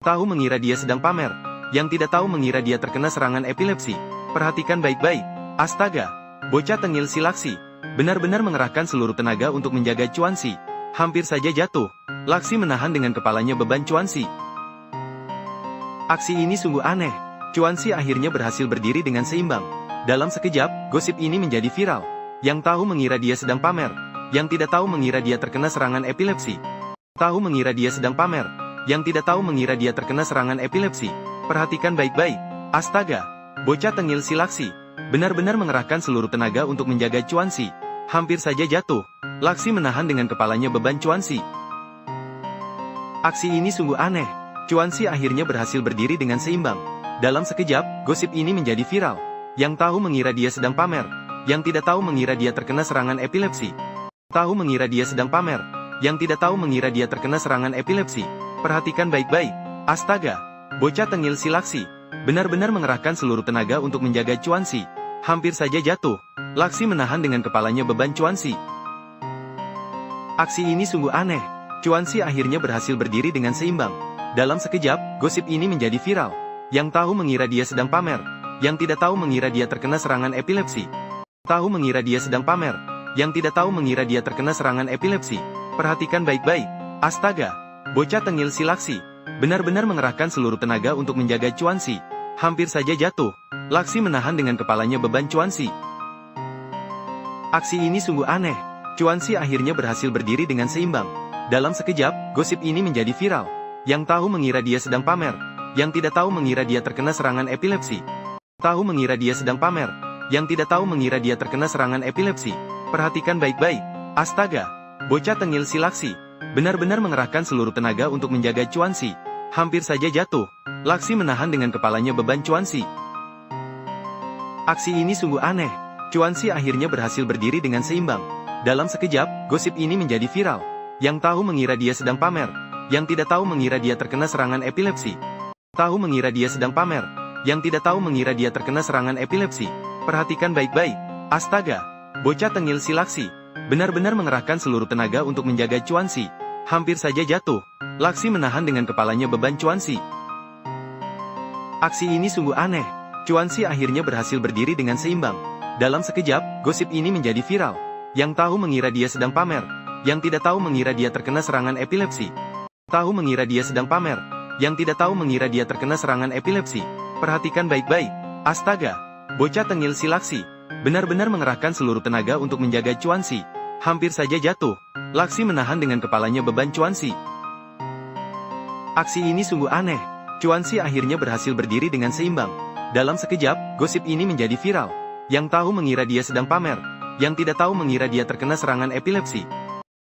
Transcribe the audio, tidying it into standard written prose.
tahu mengira dia sedang pamer. Yang tidak tahu mengira dia terkena serangan epilepsi. Perhatikan baik-baik. Astaga, bocah tengil si Laksi benar-benar mengerahkan seluruh tenaga untuk menjaga Cuansi. Hampir saja jatuh. Laksi menahan dengan kepalanya beban Cuansi. Aksi ini sungguh aneh. Cuansi akhirnya berhasil berdiri dengan seimbang. Dalam sekejap, gosip ini menjadi viral. Yang tahu mengira dia sedang pamer. Yang tidak tahu mengira dia terkena serangan epilepsi. Tahu mengira dia sedang pamer. Yang tidak tahu mengira dia terkena serangan epilepsi. Perhatikan baik-baik. Astaga, bocah tengil si Laksi benar-benar mengerahkan seluruh tenaga untuk menjaga Cuansi. Hampir saja jatuh. Laksi menahan dengan kepalanya beban Cuansi. Aksi ini sungguh aneh. Cuansi akhirnya berhasil berdiri dengan seimbang. Dalam sekejap, gosip ini menjadi viral. Yang tahu mengira dia sedang pamer. Yang tidak tahu mengira dia terkena serangan epilepsi. Tahu mengira dia sedang pamer. Yang tidak tahu mengira dia terkena serangan epilepsi. Perhatikan baik-baik. Astaga, bocah tengil si Laksi benar-benar mengerahkan seluruh tenaga untuk menjaga Cuansi. Hampir saja jatuh. Laksi menahan dengan kepalanya beban Cuansi. Aksi ini sungguh aneh. Cuansi akhirnya berhasil berdiri dengan seimbang. Dalam sekejap, gosip ini menjadi viral. Yang tahu mengira dia sedang pamer. Yang tidak tahu mengira dia terkena serangan epilepsi. Tahu mengira dia sedang pamer. Yang tidak tahu mengira dia terkena serangan epilepsi. Perhatikan baik-baik. Astaga, bocah tengil si Laksi benar-benar mengerahkan seluruh tenaga untuk menjaga Cuansi. Hampir saja jatuh. Laksi menahan dengan kepalanya beban Cuansi. Aksi ini sungguh aneh. Cuansi akhirnya berhasil berdiri dengan seimbang. Dalam sekejap, gosip ini menjadi viral. Yang tahu mengira dia sedang pamer. Yang tidak tahu mengira dia terkena serangan epilepsi. Tahu mengira dia sedang pamer. Yang tidak tahu mengira dia terkena serangan epilepsi. Perhatikan baik-baik. Astaga, bocah tengil si Laksi benar-benar mengerahkan seluruh tenaga untuk menjaga Cuansi. Hampir saja jatuh. Laksi menahan dengan kepalanya beban Cuansi. Aksi ini sungguh aneh. Cuansi akhirnya berhasil berdiri dengan seimbang. Dalam sekejap, gosip ini menjadi viral. Yang tahu mengira dia sedang pamer. Yang tidak tahu mengira dia terkena serangan epilepsi. Tahu mengira dia sedang pamer. Yang tidak tahu mengira dia terkena serangan epilepsi. Perhatikan baik-baik. Astaga, bocah tengil si Laksi benar-benar mengerahkan seluruh tenaga untuk menjaga Cuansi. Hampir saja jatuh. Laksi menahan dengan kepalanya beban Cuansi. Aksi ini sungguh aneh. Cuansi akhirnya berhasil berdiri dengan seimbang. Dalam sekejap, gosip ini menjadi viral. Yang tahu mengira dia sedang pamer. Yang tidak tahu mengira dia terkena serangan epilepsi. Tahu mengira dia sedang pamer. Yang tidak tahu mengira dia terkena serangan epilepsi. Perhatikan baik-baik. Astaga, bocah tengil si Laksi benar-benar mengerahkan seluruh tenaga untuk menjaga Cuansi. Hampir saja jatuh. Laksi menahan dengan kepalanya beban Cuansi. Aksi ini sungguh aneh. Cuansi akhirnya berhasil berdiri dengan seimbang. Dalam sekejap, gosip ini menjadi viral. Yang tahu mengira dia sedang pamer. Yang tidak tahu mengira dia terkena serangan epilepsi.